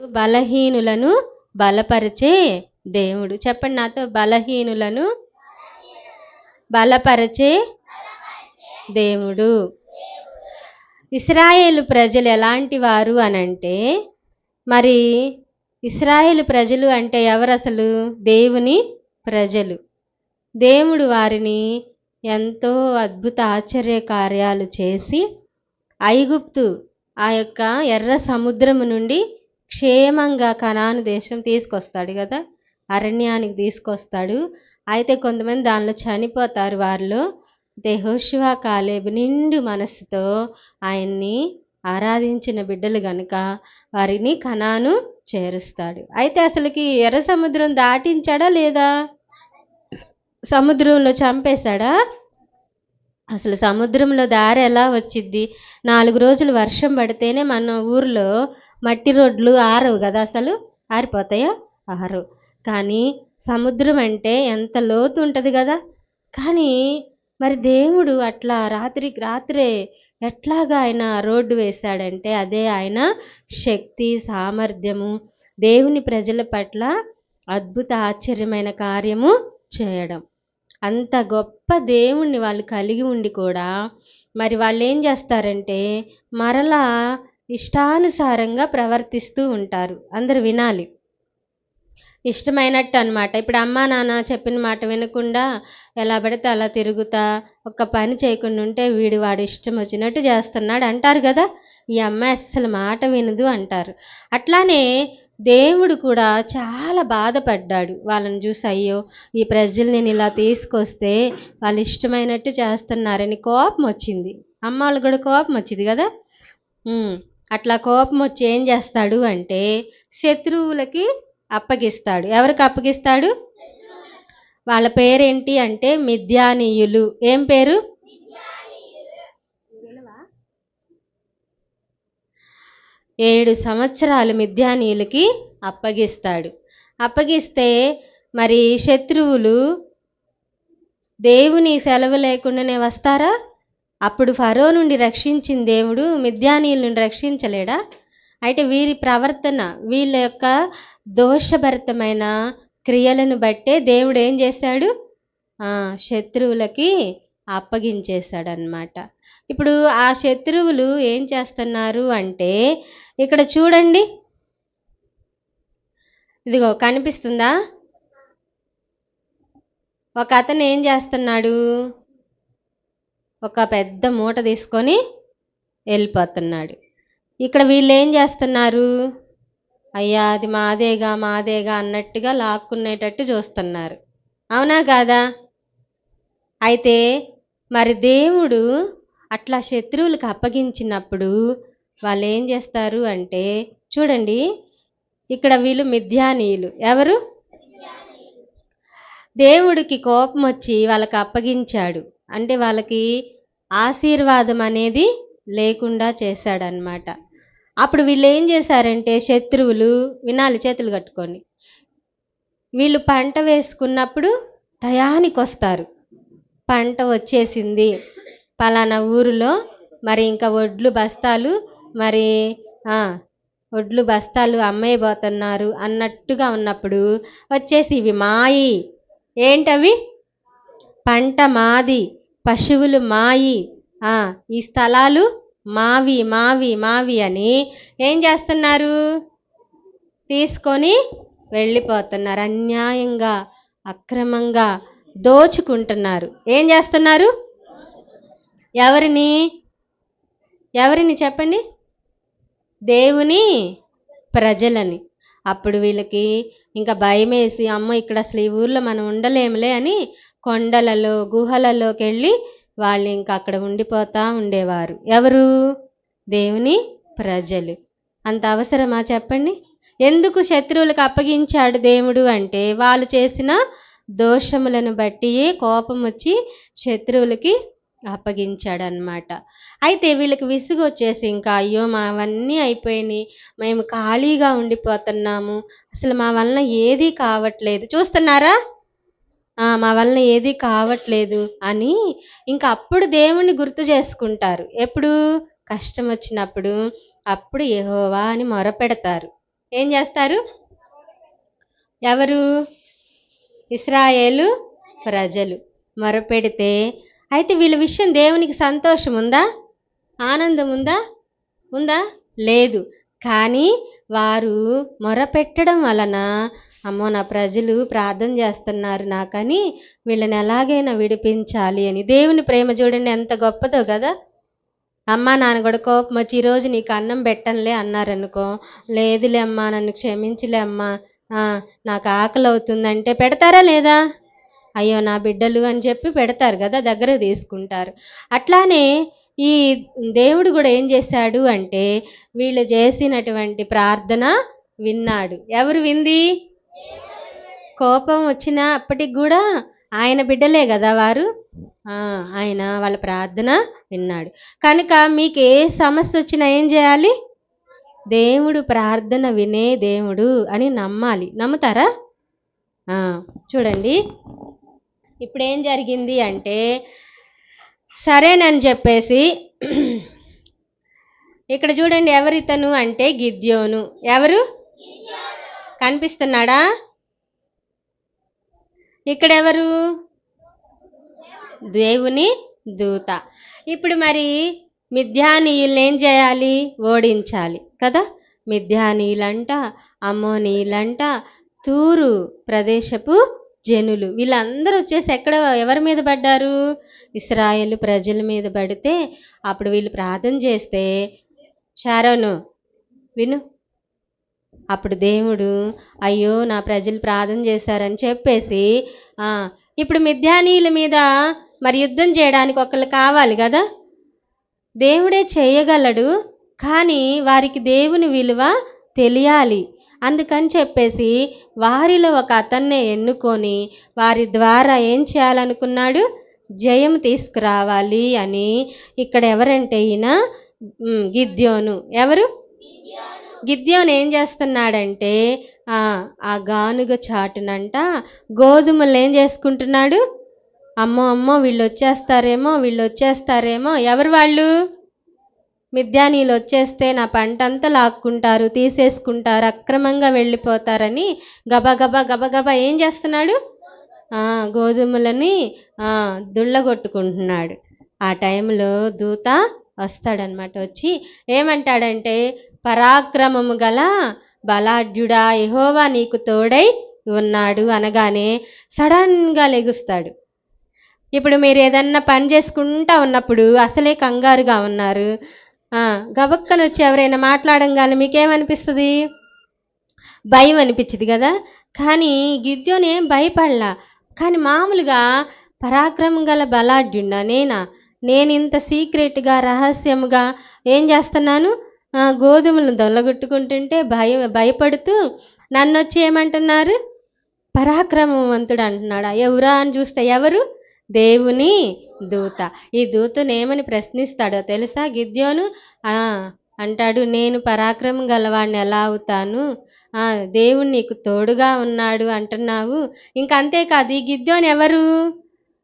బలహీనులను బలపరిచే దేవుడు. చెప్పండి నాతో, బలహీనులను బలపరిచే దేవుడు. ఇశ్రాయేలు ప్రజలు ఎలాంటి వారు అనంటే, మరి ఇశ్రాయేలు ప్రజలు అంటే ఎవరు అసలు? దేవుని ప్రజలు. దేవుడు వారిని ఎంతో అద్భుత ఆశ్చర్య కార్యాలు చేసి ఐగుప్తు ఆ యొక్క ఎర్ర సముద్రము నుండి క్షేమంగా కనాను దేశం తీసుకొస్తాడు కదా, అరణ్యానికి తీసుకొస్తాడు. అయితే కొంతమంది దానిలో చనిపోతారు. వారిలో యెహోషువ కాలేబు నిండు మనస్సుతో ఆయన్ని ఆరాధించిన బిడ్డలు గనుక వారిని కనాను చేరుస్తాడు. అయితే అసలుకి ఎర్ర సముద్రం దాటించాడా లేదా? సముద్రంలో చంపేశాడా? అసలు సముద్రంలో దారి ఎలా వచ్చిద్ది? 4 రోజులు వర్షం పడితేనే మన ఊర్లో మట్టి రోడ్లు ఆరవు కదా, అసలు ఆరిపోతాయా? ఆరవు. కానీ సముద్రం అంటే ఎంత లోతు ఉంటుంది కదా. కానీ మరి దేవుడు అట్లా రాత్రికి రాత్రే ఎట్లాగా ఆయన రోడ్డు వేశాడంటే, అదే ఆయన శక్తి సామర్థ్యము, దేవుని ప్రజల పట్ల అద్భుత ఆశ్చర్యమైన కార్యము చేయడం. అంత గొప్ప దేవుణ్ణి వాళ్ళు కలిగి ఉండి కూడా మరి వాళ్ళు ఏం చేస్తారంటే మరలా ఇష్టానుసారంగా ప్రవర్తిస్తూ ఉంటారు. అందరు వినాలి, ఇష్టమైనట్టు అనమాట. ఇప్పుడు అమ్మా నాన్న చెప్పిన మాట వినకుండా ఎలా పడితే అలా తిరుగుతా ఒక్క పని చేయకుండా ఉంటే వాడు ఇష్టం వచ్చినట్టు చేస్తున్నాడు అంటారు కదా. ఈ అమ్మాయి అస్సలు మాట వినదు అంటారు. అట్లానే దేవుడు కూడా చాలా బాధపడ్డాడు వాళ్ళని చూసి. అయ్యో, ఈ ప్రజలు నేను ఇలా తీసుకొస్తే వాళ్ళు ఇష్టమైనట్టు చేస్తున్నారని కోపం వచ్చింది. అమ్మ వాళ్ళకి కూడా కోపం వచ్చింది కదా. అట్లా కోపం వచ్చి ఏం చేస్తాడు అంటే శత్రువులకి అప్పగిస్తాడు. ఎవరికి అప్పగిస్తాడు? వాళ్ళ పేరేంటి అంటే మిద్యానీయులు. ఏం పేరు? 7 సంవత్సరాలు మిద్యానీయులకి అప్పగిస్తాడు. అప్పగిస్తే మరి శత్రువులు దేవుని సెలవు లేకుండానే వస్తారా? అప్పుడు ఫరో నుండి రక్షించిన దేవుడు మిద్యానీయుల నుండి రక్షించలేడా? అయితే వీరి ప్రవర్తన, వీళ్ళ యొక్క దోషభరితమైన క్రియలను బట్టే దేవుడు ఏం చేశాడు? శత్రువులకి అప్పగించేశాడనమాట. ఇప్పుడు ఆ శత్రువులు ఏం చేస్తున్నారు అంటే, ఇక్కడ చూడండి, ఇదిగో కనిపిస్తుందా? ఒక అతను ఏం చేస్తున్నాడు? ఒక పెద్ద మూట తీసుకొని వెళ్ళిపోతున్నాడు. ఇక్కడ వీళ్ళు ఏం చేస్తున్నారు? అయ్యా అది మాదేగా మాదేగా అన్నట్టుగా లాక్కునేటట్టు చూస్తున్నారు. అవునా కాదా? అయితే మరి దేవుడు అట్లా శత్రువులకు అప్పగించినప్పుడు వాళ్ళు ఏం చేస్తారు అంటే, చూడండి, ఇక్కడ వీళ్ళు మిద్యానీయులు. ఎవరు? దేవుడికి కోపం వచ్చి వాళ్ళకి అప్పగించాడు. అంటే వాళ్ళకి ఆశీర్వాదం అనేది లేకుండా చేశాడనమాట. అప్పుడు వీళ్ళు ఏం చేశారంటే శత్రువులు, వినాలి చేతులు కట్టుకొని, వీళ్ళు పంట వేసుకున్నప్పుడు టయానికి వస్తారు. పంట వచ్చేసింది పలానా ఊరిలో, మరి ఇంకా ఒడ్లు బస్తాలు అమ్మేయబోతున్నారు అన్నట్టుగా ఉన్నప్పుడు వచ్చేసి ఇవి మాయి. ఏంటవి? పంట మాది, పశువులు మాయి, ఈ స్థలాలు మావి మావి మావి అని ఏం చేస్తున్నారు? తీసుకొని వెళ్ళిపోతున్నారు. అన్యాయంగా అక్రమంగా దోచుకుంటున్నారు. ఏం చేస్తున్నారు? ఎవరిని చెప్పండి? దేవుని ప్రజలని. అప్పుడు వీళ్ళకి ఇంకా భయం వేసి, అమ్మో ఇక్కడ అసలు ఈ ఊర్లో మనం ఉండలేములే అని కొండలలో గుహలలోకి వెళ్ళి వాళ్ళు ఇంకా అక్కడ ఉండిపోతా ఉండేవారు. ఎవరు? దేవుని ప్రజలు. అంత అవసరమా చెప్పండి? ఎందుకు శత్రువులకు అప్పగించాడు దేవుడు అంటే, వాళ్ళు చేసిన దోషములను బట్టి కోపం వచ్చి శత్రువులకి అప్పగించాడనమాట. అయితే వీళ్ళకి విసుగు వచ్చేసి ఇంకా, అయ్యో మావన్నీ అయిపోయినాయి, మేము ఖాళీగా ఉండిపోతున్నాము, అసలు మా వలన ఏదీ కావట్లేదు, చూస్తున్నారా, మా వలన ఏదీ కావట్లేదు అని ఇంకా అప్పుడు దేవుణ్ణి గుర్తు చేసుకుంటారు. ఎప్పుడు? కష్టం వచ్చినప్పుడు అప్పుడు యెహోవా అని మొరపెడతారు. ఏం చేస్తారు? ఎవరు? ఇశ్రాయేలు ప్రజలు మొరపెడితే, అయితే వీళ్ళ విషయం దేవునికి సంతోషం ఉందా? ఆనందం ఉందా? ఉందా? లేదు. కానీ వారు మొరపెట్టడం వలన, అమ్మో నా ప్రజలు ప్రార్థన చేస్తున్నారు నాకని వీళ్ళని ఎలాగైనా విడిపించాలి అని. దేవుని ప్రేమ చూడండి ఎంత గొప్పదో కదా. అమ్మా నాన్న కూడా కోపం వచ్చి ఈరోజు నీకు అన్నం పెట్టనులే అన్నారనుకో, లేదులే అమ్మా నన్ను క్షమించులే అమ్మా, నాకు ఆకలి అవుతుందంటే పెడతారా లేదా? అయ్యో నా బిడ్డలు అని చెప్పి పెడతారు కదా, దగ్గర తీసుకుంటారు. అట్లానే ఈ దేవుడు కూడా ఏం చేశాడు అంటే వీళ్ళు చేసినటువంటి ప్రార్థన విన్నాడు. ఎవరు వింది? కోపం వచ్చినా అప్పటికి కూడా ఆయన బిడ్డలే కదా వారు. ఆయన వాళ్ళ ప్రార్థన విన్నాడు. కనుక మీకు ఏ సమస్య వచ్చినా ఏం చేయాలి? దేవుడు ప్రార్థన వినే దేవుడు అని నమ్మాలి. నమ్ముతారా? చూడండి ఇప్పుడు ఏం జరిగింది అంటే, సరేనని చెప్పేసి ఇక్కడ చూడండి ఎవరితను అంటే గిద్యోను. ఎవరు? కనిపిస్తున్నాడా? ఇక్కడెవరు? దేవుని దూత. ఇప్పుడు మరి మిద్యానీయుల్ని ఏం చేయాలి? ఓడించాలి కదా. మిద్యానీయులంట, అమ్మోనీయులంట, తూరు ప్రదేశపు జనులు వీళ్ళందరూ వచ్చేసి ఎవరి మీద పడ్డారు? ఇశ్రాయేలు ప్రజల మీద పడితే అప్పుడు వీళ్ళు ప్రార్థన చేస్తే, షారోను విను, అప్పుడు దేవుడు అయ్యో నా ప్రజలు ప్రార్థన చేశారని చెప్పేసి ఇప్పుడు మిద్యానీయుల మీద మరి యుద్ధం చేయడానికి ఒకళ్ళు కావాలి కదా. దేవుడే చేయగలడు, కానీ వారికి దేవుని విలువ తెలియాలి. అందుకని చెప్పేసి వారిలో ఒక అతన్నే ఎన్నుకొని వారి ద్వారా ఏం చేయాలనుకున్నాడు? జయం తీసుకురావాలి అని. ఇక్కడ ఎవరంటే ఈయన గిద్యోను. ఎవరు? గిద్యోను ఏం చేస్తున్నాడంటే ఆ గానుగ చాటునంట గోధుమలు ఏం చేసుకుంటున్నాడు? అమ్మో అమ్మో వీళ్ళు వచ్చేస్తారేమో. ఎవరు వాళ్ళు? మిద్యానీయులు వచ్చేస్తే నా పంట అంతా లాక్కుంటారు, తీసేసుకుంటారు, అక్రమంగా వెళ్ళిపోతారని గబగబా ఏం చేస్తున్నాడు? గోధుమలని దుళ్ళగొట్టుకుంటున్నాడు. ఆ టైంలో దూత వస్తాడనమాట. వచ్చి ఏమంటాడంటే, పరాక్రమము గల బలాఢ్యుడా యెహోవా నీకు తోడై ఉన్నాడు అనగానే సడన్గా లెగుస్తాడు. ఇప్పుడు మీరు ఏదన్నా పని చేసుకుంటా ఉన్నప్పుడు అసలే కంగారుగా ఉన్నారు, గబక్కన వచ్చి ఎవరైనా మాట్లాడంగానే మీకేమనిపిస్తుంది? భయం అనిపించింది కదా. కానీ గిద్యోను ఏం భయపడలా. కానీ మామూలుగా పరాక్రమం గల బలాఢ్యుడా నేను ఇంత సీక్రెట్గా రహస్యముగా ఏం చేస్తున్నాను? గోధుమలను దొల్లగొట్టుకుంటుంటే భయపడుతూ నన్ను వచ్చి ఏమంటున్నారు? పరాక్రమవంతుడు అంటున్నాడా? ఎవరా అని చూస్తే ఎవరు? దేవుని దూత. ఈ దూతను ఏమని ప్రశ్నిస్తాడో తెలుసా? గిద్యోను అంటాడు, నేను పరాక్రమం గలవాడిని ఎలా అవుతాను? దేవుడు నీకు తోడుగా ఉన్నాడు అంటున్నావు. ఇంకా అంతేకాదు, ఈ గిద్యోను ఎవరు?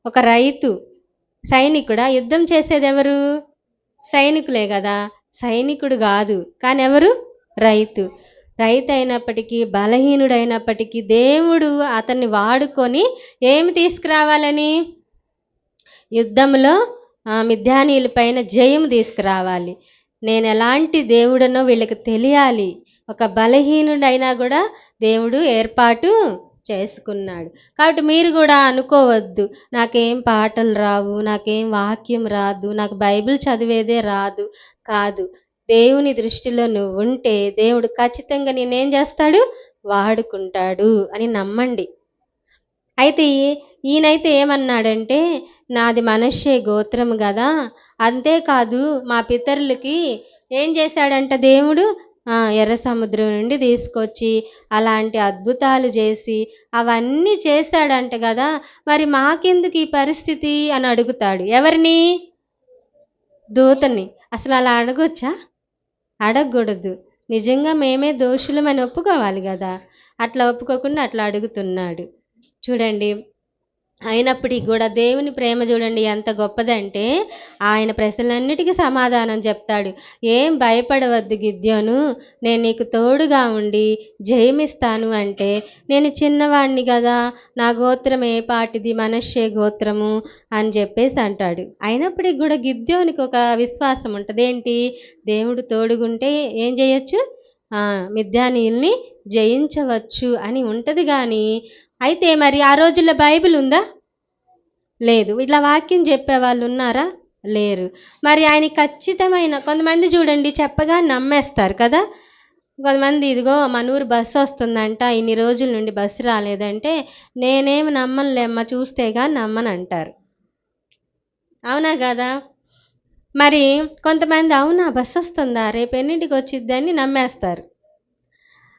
ఒక రైతు, సైనికుడా? యుద్ధం చేసేది ఎవరు? సైనికులే కదా. సైనికుడు కాదు, కానీ ఎవరు? రైతు. రైతు అయినప్పటికీ, బలహీనుడైనప్పటికీ దేవుడు అతన్ని వాడుకొని ఏమి తీసుకురావాలని? యుద్ధంలో మిద్యానీయుల పైన జయం తీసుకురావాలి. నేను ఎలాంటి దేవుడనో వీళ్ళకి తెలియాలి. ఒక బలహీనుడైనా కూడా దేవుడు ఏర్పాటు చేసుకున్నాడు. కాబట్టి మీరు కూడా అనుకోవద్దు, నాకేం పాటలు రావు, నాకేం వాక్యం రాదు, నాకు బైబిల్ చదివేదే రాదు. కాదు, దేవుని దృష్టిలో నువ్వు ఉంటే దేవుడు ఖచ్చితంగా నేనేం చేస్తాడు? వాడుకుంటాడు అని నమ్మండి. అయితే ఈయనైతే ఏమన్నాడంటే, నాది మనష్షే గోత్రం కదా, అంతేకాదు మా పితరులకి ఏం చేశాడంట దేవుడు? ఎర్ర సముద్రం నుండి తీసుకొచ్చి అలాంటి అద్భుతాలు చేసి అవన్నీ చేశాడంట కదా, మరి మాకెందుకు ఈ పరిస్థితి అని అడుగుతాడు. ఎవరిని? దూతని. అసలు అలా అడగొచ్చా? అడగకూడదు. నిజంగా మేమే దోషులమని ఒప్పుకోవాలి కదా. అట్లా ఒప్పుకోకుండా అట్లా అడుగుతున్నాడు. చూడండి, అయినప్పటికి కూడా దేవుని ప్రేమ చూడండి ఎంత గొప్పదంటే, ఆయన ప్రశ్నలన్నిటికీ సమాధానం చెప్తాడు. ఏం భయపడవద్దు గిద్యోను, నేను నీకు తోడుగా ఉండి జయమిస్తాను అంటే, నేను చిన్నవాడిని కదా, నా గోత్రం ఏ పాటిది, మనష్షే గోత్రము అని చెప్పేసి అంటాడు. అయినప్పటికి కూడా గిద్యోనికి ఒక విశ్వాసం ఉంటుంది. ఏంటి? దేవుడు తోడుగుంటే ఏం చేయొచ్చు? మిద్యానీయుల్ని జయించవచ్చు అని ఉంటుంది. కానీ అయితే మరి ఆ రోజుల్లో బైబిల్ ఉందా? లేదు. ఇట్లా వాక్యం చెప్పేవాళ్ళు ఉన్నారా? లేరు. మరి ఆయన ఖచ్చితమైన కొంతమంది చూడండి చెప్పగా నమ్మేస్తారు కదా! కొంతమంది ఇదిగో మన ఊరు బస్సు వస్తుందంట, ఇన్ని రోజుల నుండి బస్సు రాలేదంటే, నేనేమి నమ్మనులేమ్మ చూస్తే గాని నమ్మనంటారు. అవునా కదా? మరి కొంతమంది అవునా బస్సు వస్తుందా, రేపు ఎన్నింటికి వచ్చిద్దని నమ్మేస్తారు.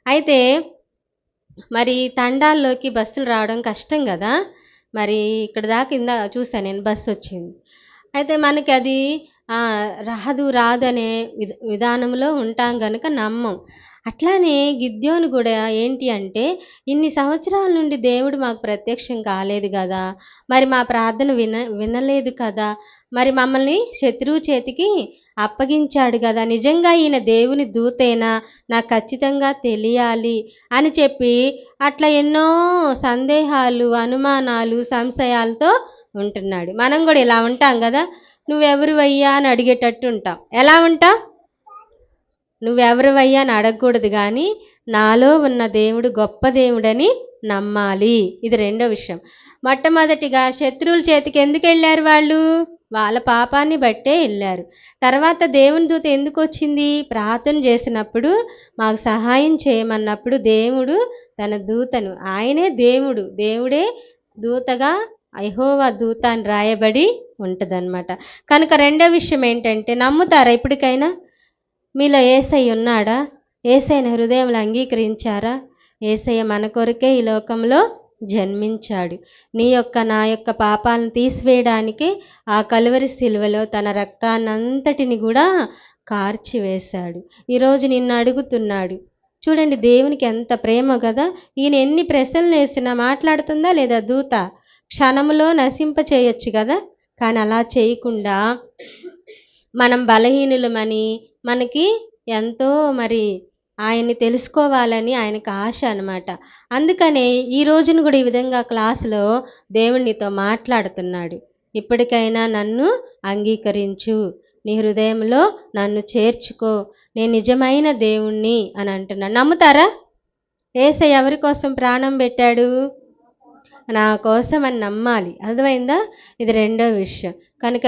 అయితే మరి తండాల్లోకి బస్సులు రావడం కష్టం కదా! మరి ఇక్కడ దాకా చూసాను నేను బస్సు వచ్చింది. అయితే మనకి అది రాదనే విధానంలో ఉంటాం గనుక నమ్మం. అట్లానే గిద్యోను కూడా ఏంటి అంటే, ఇన్ని సంవత్సరాల నుండి దేవుడు మాకు ప్రత్యక్షం కాలేదు కదా! మరి మా ప్రార్థన వినలేదు కదా! మరి మమ్మల్ని శత్రువు చేతికి అప్పగించాడు కదా! నిజంగా ఈయన దేవుని దూతేనా, నాకు ఖచ్చితంగా తెలియాలి అని చెప్పి అట్లా ఎన్నో సందేహాలు, అనుమానాలు, సంశయాలతో ఉంటున్నాడు. మనం కూడా ఇలా ఉంటాం కదా! నువ్వెవరివయ్యా అని అడిగేటట్టు ఉంటాం. ఎలా ఉంటాం? నువ్వెవరివయ్యా అని అడగకూడదు కానీ, నాలో ఉన్న దేవుడు గొప్ప దేవుడని నమ్మాలి. ఇది రెండో విషయం. మొట్టమొదటిగా శత్రువుల చేతికి ఎందుకు వెళ్ళారు వాళ్ళు? వాళ్ళ పాపాన్ని బట్టే వెళ్ళారు. తర్వాత దేవుని దూత ఎందుకు వచ్చింది? ప్రార్థన చేసినప్పుడు, మాకు సహాయం చేయమన్నప్పుడు దేవుడు తన దూతను, ఆయనే దేవుడు, దేవుడే దూతగా యెహోవా దూత అని రాయబడి ఉంటుందన్నమాట. కనుక రెండో విషయం ఏంటంటే, నమ్ముతారా ఇప్పటికైనా? మీలో యేసయ్య ఉన్నాడా? యేసయ్యని హృదయంలో అంగీకరించారా? యేసయ్య మన కొరకే ఈ లోకంలో జన్మించాడు. నీ యొక్క నా యొక్క పాపాలను తీసివేయడానికి ఆ కలువరి శిలువలో తన రక్తాన్నంతటిని కూడా కార్చివేశాడు. ఈరోజు నిన్ను అడుగుతున్నాడు. చూడండి దేవునికి ఎంత ప్రేమ కదా! ఈయన ఎన్ని ప్రశ్నలు వేసినా మాట్లాడుతుందా లేదా దూత? క్షణములో నశింప చేయొచ్చు కదా! కానీ అలా చేయకుండా మనం బలహీనులమని, మనకి ఎంతో మరి ఆయన్ని తెలుసుకోవాలని ఆయనకు ఆశ అనమాట. అందుకనే ఈ రోజున కూడా ఈ విధంగా క్లాసులో దేవుడు నీతో మాట్లాడుతున్నాడు. ఇప్పటికైనా నన్ను అంగీకరించు, నీ హృదయంలో నన్ను చేర్చుకో, నేను నిజమైన దేవుణ్ణి అని అంటున్నాడు. నమ్ముతారా? యేసయ్య ఎవరి కోసం ప్రాణం పెట్టాడు? నా కోసం అని నమ్మాలి. అర్థమైందా? ఇది రెండో విషయం. కనుక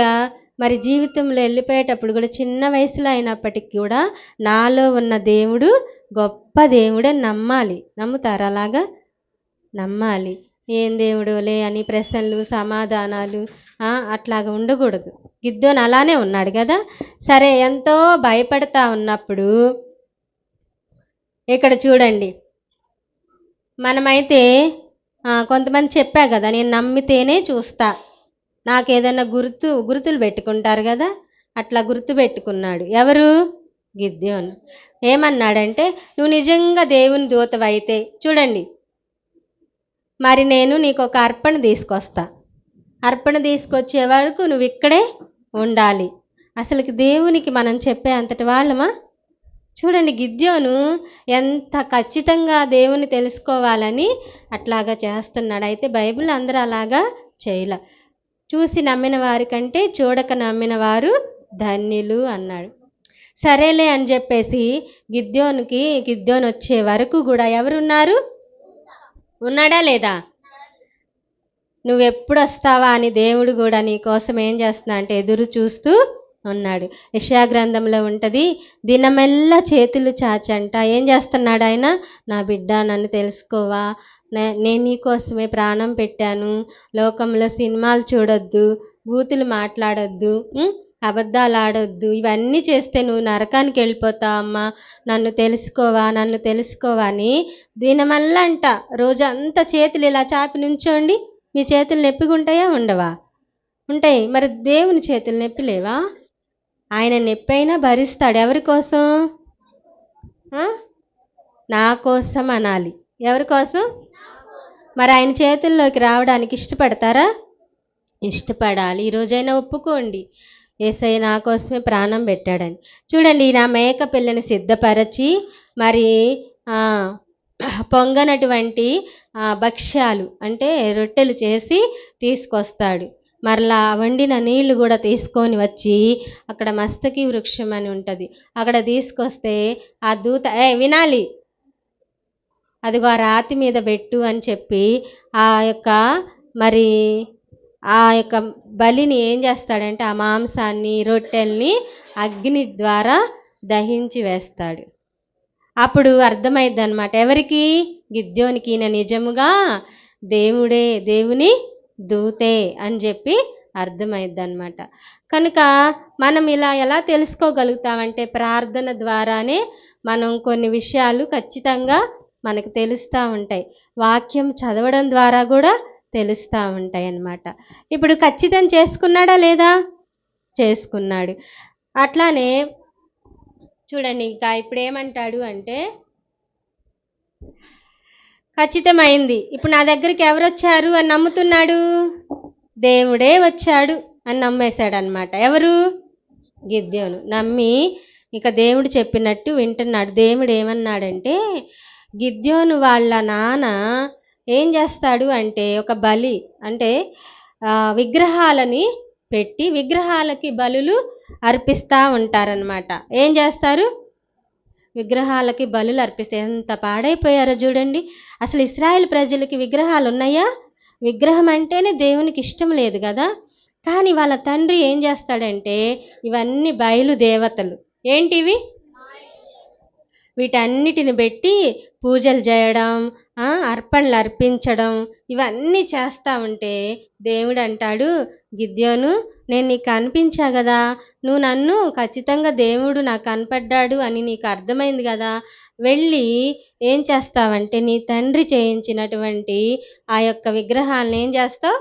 మరి జీవితంలో వెళ్ళిపోయేటప్పుడు కూడా చిన్న వయసులో అయినప్పటికీ కూడా నాలో ఉన్న దేవుడు గొప్ప దేవుడని నమ్మాలి. నమ్ముతారా అలాగా? నమ్మాలి. ఏం దేవుడోలే అని ప్రశ్నలు, సమాధానాలు అట్లాగా ఉండకూడదు. గిద్యోను అలానే ఉన్నాడు కదా! సరే, ఎంతో భయపడతా ఉన్నప్పుడు ఇక్కడ చూడండి, మనమైతే కొంతమంది చెప్పా కదా, నేను నమ్మితేనే చూస్తా, నాకు ఏదైనా గుర్తులు పెట్టుకుంటారు కదా, అట్లా గుర్తు పెట్టుకున్నాడు. ఎవరు? గిద్యోను. ఏమన్నాడంటే, నువ్వు నిజంగా దేవుని దూతవైతే చూడండి, మరి నేను నీకు ఒక అర్పణ తీసుకొస్తా, అర్పణ తీసుకొచ్చే వరకు నువ్వు ఇక్కడే ఉండాలి. అసలుకి దేవునికి మనం చెప్పే అంతటి వాళ్ళమా? చూడండి గిద్యోను ఎంత ఖచ్చితంగా దేవుని తెలుసుకోవాలని అట్లాగా చేస్తున్నాడు. అయితే బైబిల్ అందరూ అలాగా చేయలే. చూసి నమ్మిన వారి కంటే చూడక నమ్మిన వారు ధన్యులు అన్నాడు. సరేలే అని చెప్పేసి గిద్యోను వచ్చే వరకు కూడా ఎవరున్నారు? ఉన్నాడా లేదా? నువ్వెప్పుడు వస్తావా అని దేవుడు కూడా నీ కోసం ఏం చేస్తున్నా అంటే ఎదురు చూస్తూ ఉన్నాడు. యెషయా గ్రంథంలో ఉంటుంది, దినమెల్లా చేతులు చాచంట ఏం చేస్తున్నాడు ఆయన? నా బిడ్డ నన్ను తెలుసుకోవా, నేను నీ కోసమే ప్రాణం పెట్టాను, లోకంలో సినిమాలు చూడొద్దు, బూతులు మాట్లాడొద్దు, అబద్ధాలు ఆడొద్దు, ఇవన్నీ చేస్తే నువ్వు నరకానికి వెళ్ళిపోతావు అమ్మా, నన్ను తెలుసుకోవా అని దినమల్లా అంట రోజంతా చేతులు ఇలా చాపి నుంచోండి. మీ చేతులు నొప్పిగా ఉంటాయా? ఉండవా? ఉంటాయి. మరి దేవుని చేతులు నొప్పి లేవా? ఆయన నొప్పి అయినా భరిస్తాడు. ఎవరి కోసం? నా కోసం అనాలి. ఎవరి కోసం? మరి ఆయన చేతుల్లోకి రావడానికి ఇష్టపడతారా? ఇష్టపడాలి. ఈరోజైనా ఒప్పుకోండి, యేసయ్య నా కోసమే ప్రాణం పెట్టాడని. చూడండి, నా మేక పిల్లని సిద్ధపరచి మరి ఆ, పొంగనటువంటి భక్ష్యాలు అంటే రొట్టెలు చేసి తీసుకొస్తాడు. మరలా వండిన నీళ్లు కూడా తీసుకొని వచ్చి అక్కడ మస్తకి వృక్షం అని ఉంటుంది, అక్కడ తీసుకొస్తే ఆ దూత వినాలి, అదిగో ఆ రాతి మీద పెట్టు అని చెప్పి ఆ యొక్క మరి ఆ యొక్క బలిని ఏం చేస్తాడంటే ఆ మాంసాన్ని రొట్టెల్ని అగ్ని ద్వారా దహించి వేస్తాడు. అప్పుడు అర్థమైద్ది అనమాట ఎవరికి? గిద్యోనికి ఈయన నిజముగా దేవుడే, దేవుని దూతే అని చెప్పి అర్థమైద్ది అనమాట. కనుక మనం ఇలా ఎలా తెలుసుకోగలుగుతామంటే ప్రార్థన ద్వారానే మనం కొన్ని విషయాలు ఖచ్చితంగా మనకు తెలుస్తూ ఉంటాయి. వాక్యం చదవడం ద్వారా కూడా తెలుస్తూ ఉంటాయి అన్నమాట. ఇప్పుడు ఖచ్చితం చేసుకున్నాడా లేదా? చేసుకున్నాడు. అట్లానే చూడండి, ఇంకా ఇప్పుడు ఏమంటాడు అంటే ఖచ్చితమైంది. ఇప్పుడు నా దగ్గరికి ఎవరు వచ్చారు అని నమ్ముతున్నాడు? దేవుడే వచ్చాడు అని నమ్మేశాడు అనమాట. ఎవరు? గిద్యోను. నమ్మి ఇక దేవుడు చెప్పినట్టు వింటున్నాడు. దేవుడు ఏమన్నాడంటే, గిద్యోను వాళ్ళ నాన్న ఏం చేస్తాడు అంటే ఒక బలి అంటే విగ్రహాలని పెట్టి విగ్రహాలకి బలులు అర్పిస్తూ ఉంటారనమాట. ఏం చేస్తారు? విగ్రహాలకి బలులు అర్పిస్తే ఎంత పాడైపోయారో చూడండి. అసలు ఇశ్రాయేల్ ప్రజలకి విగ్రహాలు ఉన్నాయా? విగ్రహం అంటేనే దేవునికి ఇష్టం లేదు కదా. కానీ వాళ్ళ తండ్రి ఏం చేస్తాడంటే ఇవన్నీ బయలు దేవతలు. ఏంటివి? వీటన్నిటిని పెట్టి పూజలు చేయడం, అర్పణలు అర్పించడం, ఇవన్నీ చేస్తూ ఉంటే దేవుడు అంటాడు, గిద్యోను నేను నీకు కనిపించా కదా, నువ్వు నన్ను ఖచ్చితంగా దేవుడు నాకు కనపడ్డాడు అని నీకు అర్థమైంది కదా, వెళ్ళి ఏం చేస్తావంటే నీ తండ్రి చేయించినటువంటి ఆ యొక్క విగ్రహాలను ఏం చేస్తావు?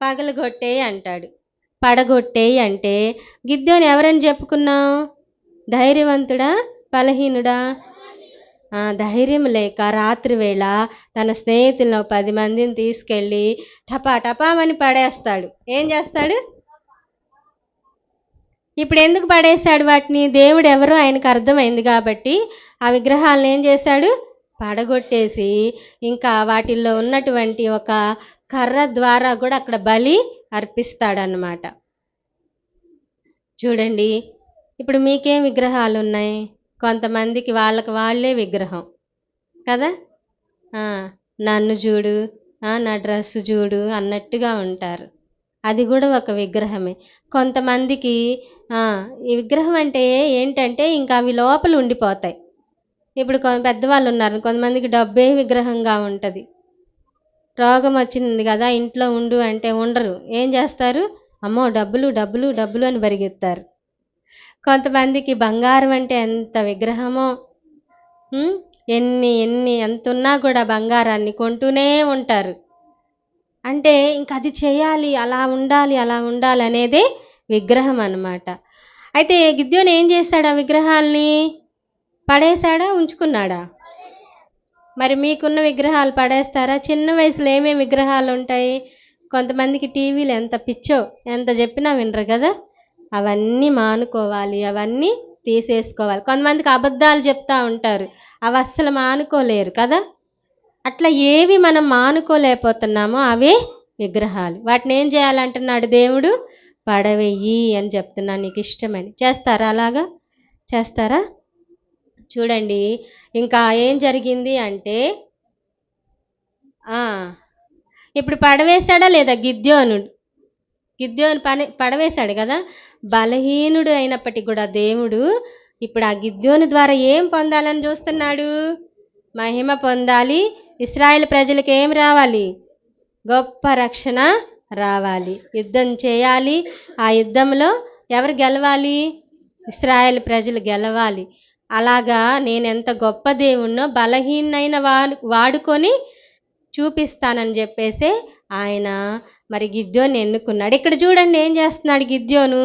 పగలగొట్టేయి అంటాడు. పడగొట్టేయి అంటే గిద్యోను ఎవరని చెప్పుకున్నావు? ధైర్యవంతుడా బలహీనుడా? ధైర్యం లేక రాత్రి వేళ తన స్నేహితులను 10 మందిని తీసుకెళ్ళి టపా టపామని పడేస్తాడు. ఏం చేస్తాడు? ఇప్పుడు ఎందుకు పడేశాడు వాటిని? దేవుడు ఎవరో ఆయనకు అర్థమైంది కాబట్టి ఆ విగ్రహాలను ఏం చేశాడు? పడగొట్టేసి ఇంకా వాటిల్లో ఉన్నటువంటి ఒక కర్ర ద్వారా కూడా అక్కడ బలి అర్పిస్తాడన్నమాట. చూడండి, ఇప్పుడు మీకేం విగ్రహాలు ఉన్నాయి? కొంతమందికి వాళ్ళకి వాళ్ళే విగ్రహం కదా. నన్ను చూడు, నా డ్రెస్సు చూడు అన్నట్టుగా ఉంటారు. అది కూడా ఒక విగ్రహమే. కొంతమందికి ఈ విగ్రహం అంటే ఏంటంటే ఇంకా అవి లోపల ఉండిపోతాయి. ఇప్పుడు పెద్దవాళ్ళు ఉన్నారు, కొంతమందికి డబ్బే విగ్రహంగా ఉంటుంది. రోగం వచ్చింది కదా ఇంట్లో ఉండు అంటే ఉండరు. ఏం చేస్తారు? అమ్మో డబ్బులు డబ్బులు డబ్బులు అని పరిగెత్తారు. కొంతమందికి బంగారం అంటే ఎంత విగ్రహమో, ఎంత ఉన్నా కూడా బంగారాన్ని కొంటూనే ఉంటారు. అంటే ఇంక అది చేయాలి, అలా ఉండాలి అలా ఉండాలి అనేదే విగ్రహం అన్నమాట. అయితే గిద్యోను ఏం చేశాడు? ఆ విగ్రహాల్ని పడేశాడా ఉంచుకున్నాడా? మరి మీకున్న విగ్రహాలు పడేస్తారా? చిన్న వయసులో ఏమేమి విగ్రహాలు ఉంటాయి? కొంతమందికి టీవీలు ఎంత పిచ్చో, ఎంత చెప్పినా వినరు కదా. అవన్నీ మానుకోవాలి, అవన్నీ తీసేసుకోవాలి. కొంతమందికి అబద్ధాలు చెప్తా ఉంటారు, అవి అస్సలు మానుకోలేరు కదా. అట్లా ఏవి మనం మానుకోలేకపోతున్నామో అవే విగ్రహాలు. వాటిని ఏం చేయాలంటున్నాడు దేవుడు? పడవేయి అని చెప్తున్నాను, నీకు ఇష్టమని. చేస్తారా? అలాగా చేస్తారా? చూడండి, ఇంకా ఏం జరిగింది అంటే ఇప్పుడు పడవేశాడా లేదా? గిద్యోను పడవేశాడు కదా. బలహీనుడు అయినప్పటికీ కూడా దేవుడు ఇప్పుడు ఆ గిద్యోను ద్వారా ఏం పొందాలని చూస్తున్నాడు? మహిమ పొందాలి. ఇశ్రాయేల్ ప్రజలకు ఏం రావాలి? గొప్ప రక్షణ రావాలి. యుద్ధం చేయాలి. ఆ యుద్ధంలో ఎవరు గెలవాలి? ఇశ్రాయేల్ ప్రజలు గెలవాలి. అలాగా నేను ఎంత గొప్ప దేవుణ్ణో బలహీనైన వాడుకొని చూపిస్తానని చెప్పేసి ఆయన మరి గిద్యోను ఎన్నుకున్నాడు. ఇక్కడ చూడండి ఏం చేస్తున్నాడు గిద్యోను?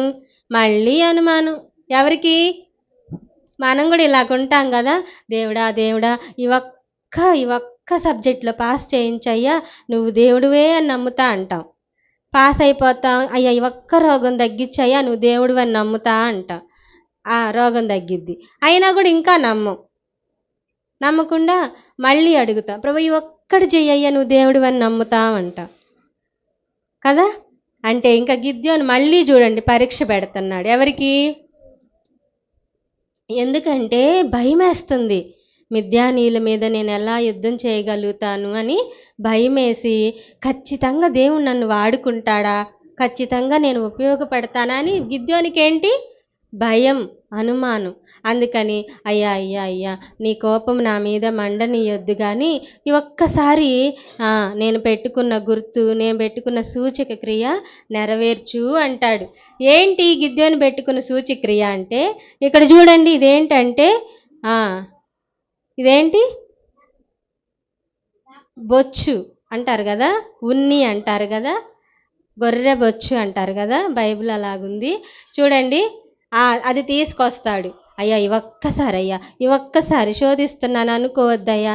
మళ్ళీ అనుమానం. ఎవరికి? మనం కూడా ఇలాగుంటాం కదా, దేవుడా దేవుడా ఈ ఒక్క ఈ ఒక్క సబ్జెక్ట్లో పాస్ చేయించయ్యా, నువ్వు దేవుడివే అని నమ్ముతా అంటాం. పాస్ అయిపోతాం, అయ్యా ఈ ఒక్క రోగం తగ్గించయ్యా, నువ్వు దేవుడు అని నమ్ముతా అంటాం. ఆ రోగం తగ్గిద్ది. అయినా కూడా ఇంకా నమ్మకుండా మళ్ళీ అడుగుతాం, ప్రభు ఈ ఒక్కటి చెయ్యయ్యా, నువ్వు దేవుడు అని నమ్ముతాం అంటాం కదా. అంటే ఇంకా గిద్యోను మళ్ళీ చూడండి పరీక్ష పెడుతున్నాడు. ఎవరికి? ఎందుకంటే భయమేస్తుంది. మిద్యానీయుల మీద నేను ఎలా యుద్ధం చేయగలుగుతాను అని భయమేసి, ఖచ్చితంగా దేవుడు నన్ను వాడుకుంటాడా, ఖచ్చితంగా నేను ఉపయోగపడతానా అని గిద్యోనికి ఏంటి? భయం, అనుమానం. అందుకని అయ్యా అయ్యా అయ్యా నీ కోపం నా మీద మండనీయొద్దు, కానీ ఈ ఒక్కసారి నేను పెట్టుకున్న గుర్తు, నేను పెట్టుకున్న సూచక క్రియ నెరవేర్చు అంటాడు. ఏంటి గిద్యోని పెట్టుకున్న సూచక క్రియ అంటే, ఇక్కడ చూడండి, ఇదేంటంటే ఇదేంటి? బొచ్చు అంటారు కదా, ఉన్ని అంటారు కదా, గొర్రె బొచ్చు అంటారు కదా, బైబిల్ అలాగుంది చూడండి. అది తీసుకొస్తాడు. అయ్యా ఈ ఒక్కసారి శోధిస్తున్నాను అనుకోవద్దయ్యా,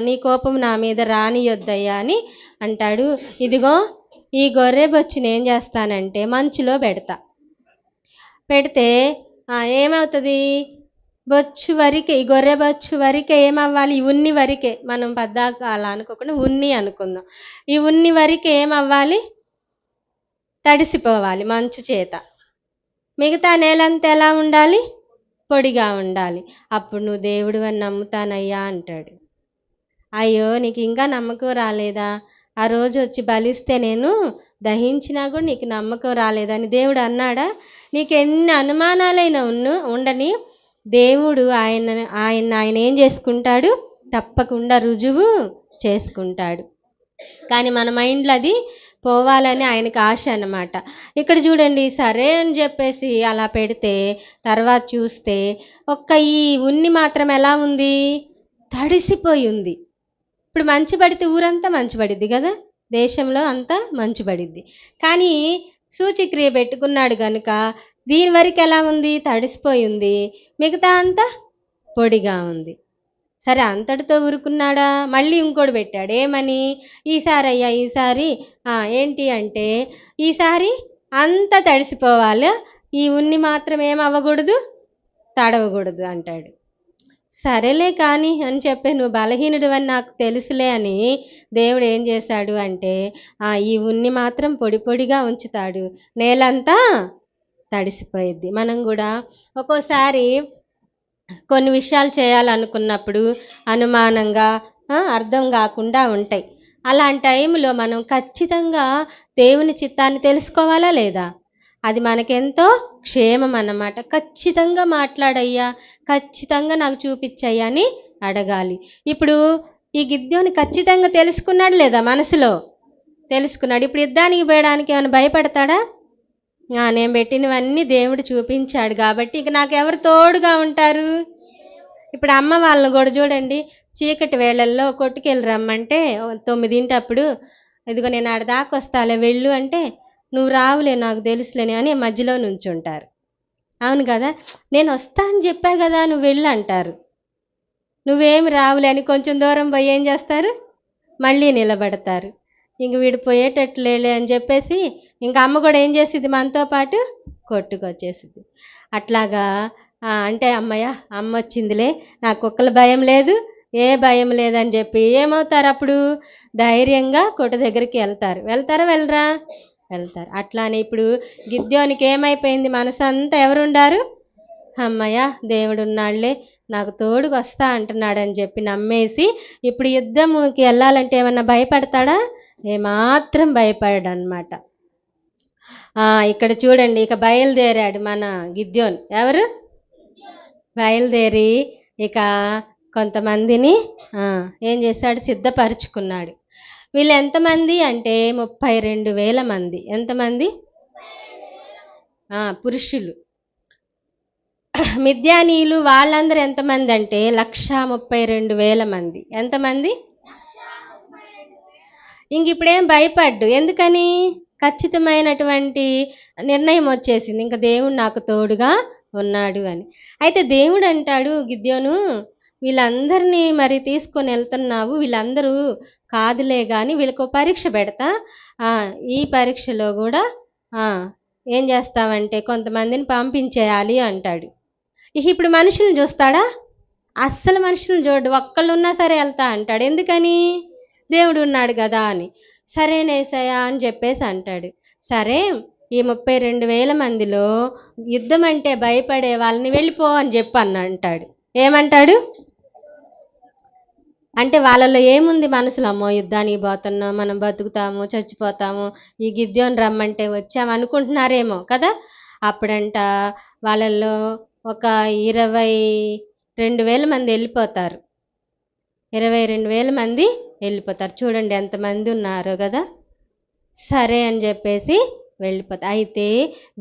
నీ కోపం నా మీద రానియొద్దయ్యా అని అంటాడు. ఇదిగో ఈ గొర్రె బొచ్చుని ఏం చేస్తానంటే మంచులో పెడితే ఏమవుతుంది? బొచ్చు వరకే, ఈ గొర్రె బొచ్చు వరకే ఏమవ్వాలి? ఈ ఉన్ని వరకే, మనం పద్దాక అలా అనుకోకుండా ఉన్ని అనుకుందాం. ఈ ఉన్ని వరకే ఏమవ్వాలి? తడిసిపోవాలి మంచు చేత. మిగతా నేలంతా ఎలా ఉండాలి? పొడిగా ఉండాలి. అప్పుడు నువ్వు దేవుడు అని నమ్ముతానయ్యా అంటాడు. అయ్యో నీకు ఇంకా నమ్మకం రాలేదా? ఆ రోజు వచ్చి బలిస్తే నేను దహించినా కూడా నీకు నమ్మకం రాలేదని దేవుడు అన్నాడా? నీకు ఎన్ని అనుమానాలైనా ఉండని, దేవుడు ఆయన ఏం చేసుకుంటాడు? తప్పకుండా రుజువు చేసుకుంటాడు. కానీ మన మైండ్లో అది పోవాలని ఆయనకు ఆశ అన్నమాట. ఇక్కడ చూడండి, సరే అని చెప్పేసి అలా పెడితే తర్వాత చూస్తే ఈ ఉన్ని మాత్రం ఎలా ఉంది? తడిసిపోయి ఉంది. ఇప్పుడు మంచు పడితే ఊరంతా మంచు పడిద్ది కదా, దేశంలో అంతా మంచు పడిద్ది. కానీ సూచక్రియ పెట్టుకున్నాడు కనుక దీని వరకు ఎలా ఉంది? తడిసిపోయి ఉంది. మిగతా అంతా పొడిగా ఉంది. సరే అంతటితో ఊరుకున్నాడా? మళ్ళీ ఇంకోటి పెట్టాడు. ఏమని? ఈసారి ఏంటి అంటే, ఈసారి అంతా తడిసిపోవాలి, ఈ ఉన్ని మాత్రం ఏమవ్వకూడదు, తడవకూడదు అంటాడు. సరేలే కానీ అని చెప్పి, నువ్వు బలహీనుడు అని నాకు తెలుసులే అని దేవుడు ఏం చేశాడు అంటే, ఈ ఉన్ని మాత్రం పొడిగా ఉంచుతాడు, నేలంతా తడిసిపోయిద్ది. మనం కూడా ఒక్కోసారి కొన్ని విషయాలు చేయాలనుకున్నప్పుడు అనుమానంగా, అర్థం కాకుండా ఉంటాయి. అలాంటి టైంలో మనం ఖచ్చితంగా దేవుని చిత్తాన్ని తెలుసుకోవాలా లేదా? అది మనకెంతో క్షేమం అన్నమాట. ఖచ్చితంగా మాట్లాడయ్యా, ఖచ్చితంగా నాకు చూపించయ్యా అని అడగాలి. ఇప్పుడు ఈ గిద్యోని ఖచ్చితంగా తెలుసుకున్నాడు లేదా? మనసులో తెలుసుకున్నాడు. ఇప్పుడు యుద్ధానికి పోయడానికి ఏమైనా భయపడతాడా? నేను పెట్టినవన్నీ దేవుడు చూపించాడు కాబట్టి ఇక నాకు ఎవరు తోడుగా ఉంటారు? ఇప్పుడు అమ్మ వాళ్ళని కూడా చూడండి, చీకటి వేళల్లో కొట్టుకెళ్ళి రమ్మంటే 9 అప్పుడు, ఇదిగో నేను ఆడదాకా వస్తాలే వెళ్ళు అంటే, నువ్వు రావులే నాకు తెలుసులేని అని మధ్యలో నుంచుంటారు. అవును కదా, నేను వస్తా అని చెప్పా కదా నువ్వు వెళ్ళు అంటారు. నువ్వేమి రావులే అని కొంచెం దూరం పోయి ఏం చేస్తారు? మళ్ళీ నిలబడతారు. ఇంక వీడు పోయేటట్లేలే అని చెప్పేసి ఇంకా అమ్మ కూడా ఏం చేసిద్ది? మనతో పాటు కొట్టుకొచ్చేసిద్ది. అట్లాగా అంటే అమ్మయ్య, అమ్మ వచ్చిందిలే, నాకు కుక్కల భయం లేదు, ఏ భయం లేదని చెప్పి ఏమవుతారు? అప్పుడు ధైర్యంగా కొట్టు దగ్గరికి వెళ్తారా వెళ్ళరా? వెళ్తారు. అట్లానే ఇప్పుడు గిద్యోనికి ఏమైపోయింది? మనసు అంతా ఎవరుండారు? అమ్మయ్య, దేవుడు ఉన్నాళ్లే, నాకు తోడుగా వస్తా అంటున్నాడని చెప్పి నమ్మేసి ఇప్పుడు యుద్ధంకి వెళ్ళాలంటే ఏమన్నా భయపడతాడా? ఏమాత్రం భయపడనమాట. ఇక్కడ చూడండి, ఇక బయలుదేరాడు మన గిద్యోన్. ఎవరు? బయలుదేరి ఇక కొంతమందిని ఏం చేశాడు? సిద్ధపరుచుకున్నాడు. వీళ్ళు ఎంతమంది అంటే 32,000 మంది. ఎంతమంది? పురుషులు. మిద్యానీయులు వాళ్ళందరూ ఎంతమంది అంటే 132,000 మంది. ఎంతమంది? ఇంక ఇప్పుడేం భయపడ్డు. ఎందుకని? ఖచ్చితమైనటువంటి నిర్ణయం వచ్చేసింది, ఇంకా దేవుడు నాకు తోడుగా ఉన్నాడు అని. అయితే దేవుడు అంటాడు, గిద్యోను వీళ్ళందరినీ మరి తీసుకొని వెళ్తున్నావు, వీళ్ళందరూ కాదులే కానీ వీళ్ళకు పరీక్ష పెడతా, ఈ పరీక్షలో కూడా ఆ, ఏం చేస్తావంటే కొంతమందిని పంపించేయాలి అంటాడు. ఇప్పుడు మనుషుల్ని చూస్తాడా? అస్సలు మనుషులను చూడు, ఒక్కళ్ళు ఉన్నా సరే వెళ్తా అంటాడు. ఎందుకని? దేవుడు ఉన్నాడు కదా అని. సరేనేసయ్యా అని చెప్పేసి అంటాడు. సరే, ఈ 32,000 మందిలో యుద్ధం అంటే భయపడే వాళ్ళని వెళ్ళిపో అని చెప్పి అంటాడు. ఏమంటాడు అంటే వాళ్ళలో ఏముంది మనసులో? అమ్మో యుద్ధానికి పోతున్నాం, మనం బతుకుతాము చచ్చిపోతాము, ఈ గిద్యోని రమ్మంటే వచ్చాము అనుకుంటున్నారేమో కదా. అప్పుడంట వాళ్ళల్లో ఒక 22,000 మంది వెళ్ళిపోతారు. 22,000 మంది వెళ్ళిపోతారు. చూడండి ఎంతమంది ఉన్నారో కదా. సరే అని చెప్పేసి వెళ్ళిపోతారు. అయితే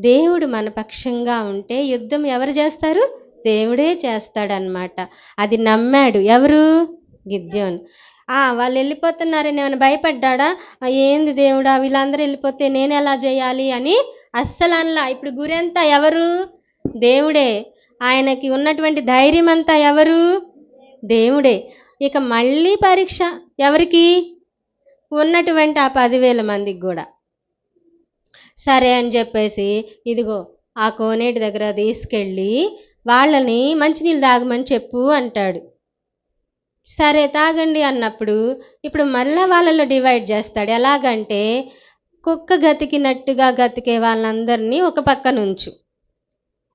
దేవుడు మన పక్షంగా ఉంటే యుద్ధం ఎవరు చేస్తారు? దేవుడే చేస్తాడనమాట. అది నమ్మాడు ఎవరు? గిద్యోన్. వాళ్ళు వెళ్ళిపోతున్నారని ఏమైనా భయపడ్డా? ఏంది దేవుడా, వీళ్ళందరూ వెళ్ళిపోతే నేను ఎలా చేయాలి అని అస్సలు అనలా. ఇప్పుడు గురంతా ఎవరు? దేవుడే. ఆయనకి ఉన్నటువంటి ధైర్యం అంతా ఎవరు? దేవుడే. ఇక మళ్ళీ పరీక్ష ఎవరికి? ఉన్నటువంటి ఆ 10,000 మందికి కూడా. సరే అని చెప్పేసి ఇదిగో ఆ కోనేటి దగ్గర తీసుకెళ్ళి వాళ్ళని మంచినీళ్ళు తాగమని చెప్పు అంటాడు. సరే తాగండి అన్నప్పుడు ఇప్పుడు మళ్ళీ వాళ్ళలో డివైడ్ చేస్తాడు. ఎలాగంటే కుక్క గతికినట్టుగా గతికే వాళ్ళందరినీ ఒక పక్క నుంచు,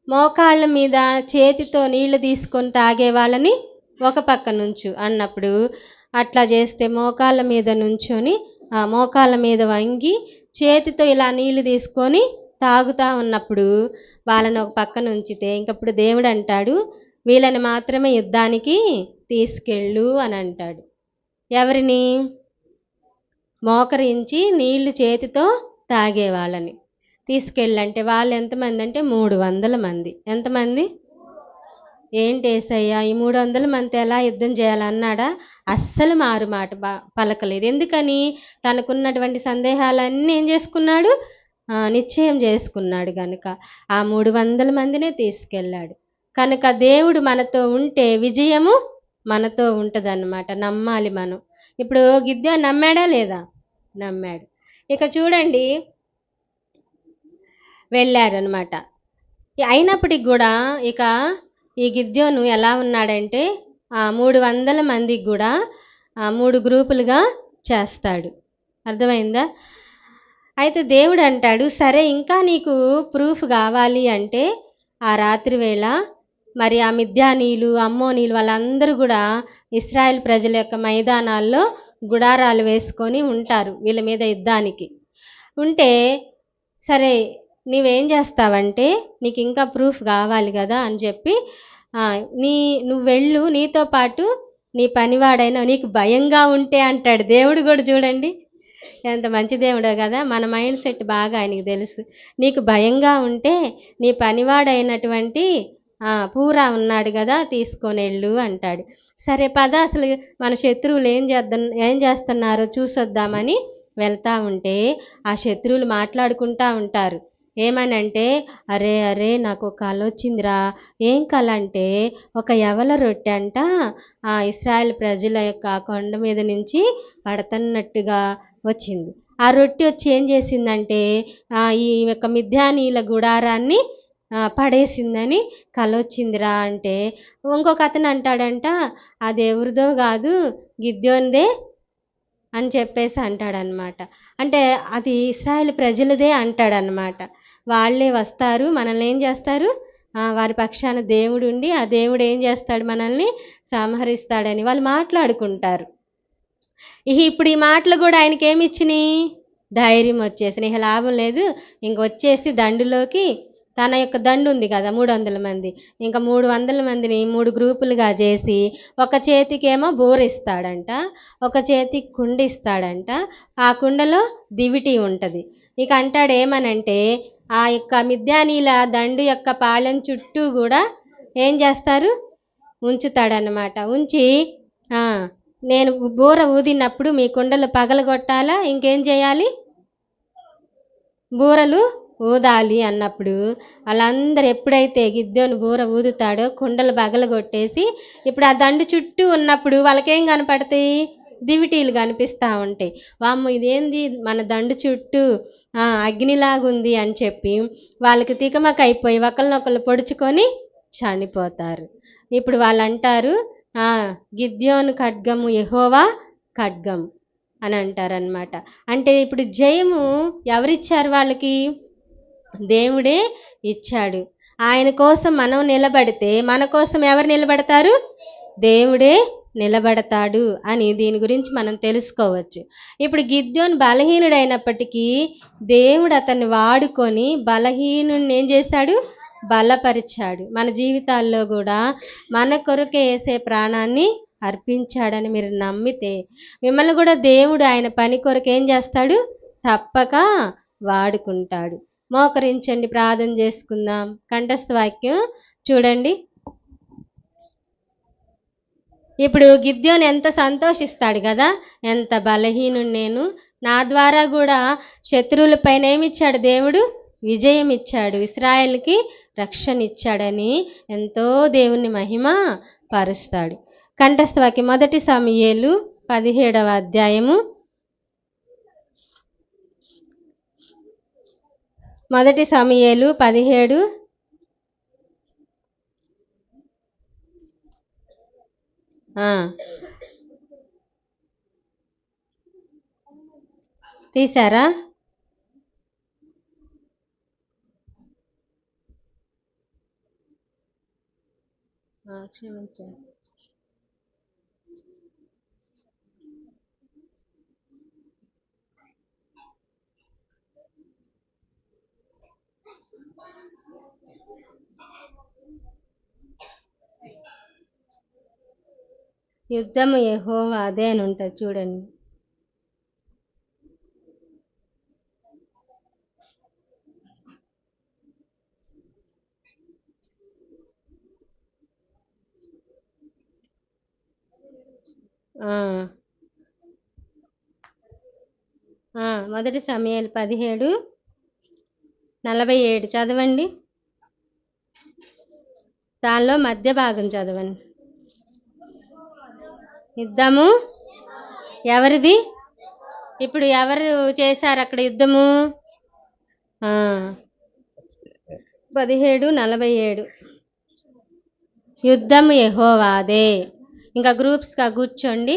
మోకాళ్ళ మీద చేతితో నీళ్లు తీసుకొని తాగే వాళ్ళని ఒక పక్క నుంచు అన్నప్పుడు అట్లా చేస్తే మోకాళ్ళ మీద నుంచొని మోకాళ్ళ మీద వంగి చేతితో ఇలా నీళ్లు తీసుకొని తాగుతూ ఉన్నప్పుడు వాళ్ళని ఒక పక్కన ఉంచితే ఇంకప్పుడు దేవుడు అంటాడు, వీళ్ళని మాత్రమే యుద్ధానికి తీసుకెళ్ళు అని అంటాడు. ఎవరిని? మోకరించి నీళ్లు చేతితో తాగే వాళ్ళని తీసుకెళ్ళంటే వాళ్ళు ఎంతమంది అంటే 300 మంది. ఎంతమంది? ఏంటి యేసయ్యా ఈ 300 మంది ఎలా యుద్ధం చేయాలన్నాడా? అస్సలు మారు మాట పలకలేదు. ఎందుకని? తనకున్నటువంటి సందేహాలన్నీ ఏం చేసుకున్నాడు? నిశ్చయం చేసుకున్నాడు కనుక ఆ 300 మందినే తీసుకెళ్ళాడు. కనుక దేవుడు మనతో ఉంటే విజయము మనతో ఉంటుందన్నమాట. నమ్మాలి మనం. ఇప్పుడు గిద్యోను నమ్మాడా లేదా? నమ్మాడు. ఇక చూడండి, వెళ్ళారనమాట. అయినప్పటికి కూడా ఇక ఈ గిద్యోను ఎలా ఉన్నాడంటే 300 మందికి కూడా 3 గ్రూపులుగా చేస్తాడు. అర్థమైందా? అయితే దేవుడు అంటాడు, సరే ఇంకా నీకు ప్రూఫ్ కావాలి అంటే ఆ రాత్రి వేళ మరి ఆ మిద్యానీయులు అమ్మోనీలు వాళ్ళందరూ కూడా ఇశ్రాయేల్ ప్రజల యొక్క మైదానాల్లో గుడారాలు వేసుకొని ఉంటారు వీళ్ళ మీద యుద్ధానికి. ఉంటే సరే నీవేం చేస్తావంటే నీకు ఇంకా ప్రూఫ్ కావాలి కదా అని చెప్పి నువ్వు వెళ్ళు, నీతో పాటు నీ పనివాడైనా నీకు భయంగా ఉంటే అంటాడు. దేవుడు కూడా చూడండి ఎంత మంచి దేవుడో కదా. మన మైండ్ సెట్ బాగా ఆయనకి తెలుసు. నీకు భయంగా ఉంటే నీ పనివాడైనటువంటి పూరా ఉన్నాడు కదా, తీసుకొని వెళ్ళు అంటాడు. సరే పద, అసలు మన శత్రువులు ఏం చేస్తున్నారో చూసొద్దామని వెళ్తా ఉంటే ఆ శత్రువులు మాట్లాడుకుంటా ఉంటారు. ఏమనంటే, అరే అరే నాకు కల వచ్చిందిరా. ఏం కల అంటే ఒక యవల రొట్టె అంట ఇశ్రాయేల్ ప్రజల యొక్క కొండ మీద నుంచి పడుతున్నట్టుగా వచ్చింది. ఆ రొట్టె వచ్చి ఏం చేసిందంటే ఈ యొక్క మిద్యానీయుల గుడారాన్ని పడేసిందని కల వచ్చిందిరా అంటే, ఇంకొక అతను అంటాడంట అది ఎవరిదో కాదు గిద్యోనిదే అని చెప్పేసి అంటాడనమాట. అంటే అది ఇశ్రాయేల్ ప్రజలదే అంటాడనమాట. వాళ్ళే వస్తారు, మనల్ని ఏం చేస్తారు? వారి పక్షాన దేవుడు ఉండి ఆ దేవుడు ఏం చేస్తాడు? మనల్ని సంహరిస్తాడని వాళ్ళు మాట్లాడుకుంటారు. ఇప్పుడు ఈ మాటలు కూడా ఆయనకి ఏమి ఇచ్చినాయి? ధైర్యం వచ్చేసి ఇక లాభం లేదు, ఇంకొచ్చేసి దండులోకి తన యొక్క దండు ఉంది కదా 300 మంది, ఇంకా 300 మందిని 3 గ్రూపులుగా చేసి ఒక చేతికేమో బోరిస్తాడంట, ఒక చేతికి కుండ ఇస్తాడంట. ఆ కుండలో దివిటి ఉంటుంది. ఇక అంటాడు ఏమనంటే ఆ యొక్క మిద్యానీల దండు యొక్క పాలెం చుట్టూ కూడా ఏం చేస్తారు? ఉంచుతాడనమాట. ఉంచి నేను బూర ఊదినప్పుడు మీ కుండలు పగలగొట్టాలా, ఇంకేం చేయాలి? బూరలు ఊదాలి అన్నప్పుడు వాళ్ళందరూ ఎప్పుడైతే గిద్యోను బూర ఊదుతాడో కుండలు బగలగొట్టేసి ఇప్పుడు ఆ దండు చుట్టూ ఉన్నప్పుడు వాళ్ళకేం కనపడతాయి? దివిటీలు కనిపిస్తూ ఉంటాయి. వామ్మో ఇదేంది మన దండు చుట్టూ అగ్నిలాగుంది అని చెప్పి వాళ్ళకి తికమక అయిపోయి ఒకరినొకరు పొడుచుకొని చనిపోతారు. ఇప్పుడు వాళ్ళు అంటారు, "ఆ, గిద్యోను ఖడ్గము యెహోవా ఖడ్గం" అని అంటారనమాట. అంటే ఇప్పుడు జయము ఎవరిచ్చారు వాళ్ళకి? దేవుడే ఇచ్చాడు. ఆయన కోసం మనం నిలబడితే మన కోసం ఎవరు నిలబడతారు? దేవుడే నిలబడతాడు అని దీని గురించి మనం తెలుసుకోవచ్చు. ఇప్పుడు గిద్యోను బలహీనుడైనప్పటికీ దేవుడు అతన్ని వాడుకొని బలహీనుడిని ఏం చేశాడు? బలపరిచాడు. మన జీవితాల్లో కూడా మన కొరకే యేసే ప్రాణాన్ని అర్పించాడని మీరు నమ్మితే మిమ్మల్ని కూడా దేవుడు ఆయన పని కొరకు ఏం చేస్తాడు? తప్పక వాడుకుంటాడు. మోకరించండి, ప్రార్థన చేసుకుందాం. కంఠస్థ వాక్యం చూడండి. ఇప్పుడు గిద్యోను ఎంత సంతోషిస్తాడు కదా, ఎంత బలహీనుడు నేను, నా ద్వారా కూడా శత్రువుల పైన ఏమిచ్చాడు దేవుడు? విజయం ఇచ్చాడు, ఇశ్రాయేలుకి రక్షణ ఇచ్చాడని ఎంతో దేవుని మహిమ పరుస్తాడు. కంఠస్థ వాక్యం 1 సమూయేలు 17వ అధ్యాయము 1 సమూయేలు 17 తీసారా? క్షమించండి. యుద్ధము యెహోవాదే అని ఉంటుంది చూడండి. ఆ, 1 సమూయేలు 17:47 చదవండి. దానిలో మధ్య భాగం చదవండి. యుద్ధము ఎవరిది? ఇప్పుడు ఎవరు చేశారు అక్కడ యుద్ధము? 17:47 యుద్ధము యెహోవాదే. ఇంకా గ్రూప్స్గా కూర్చోండి.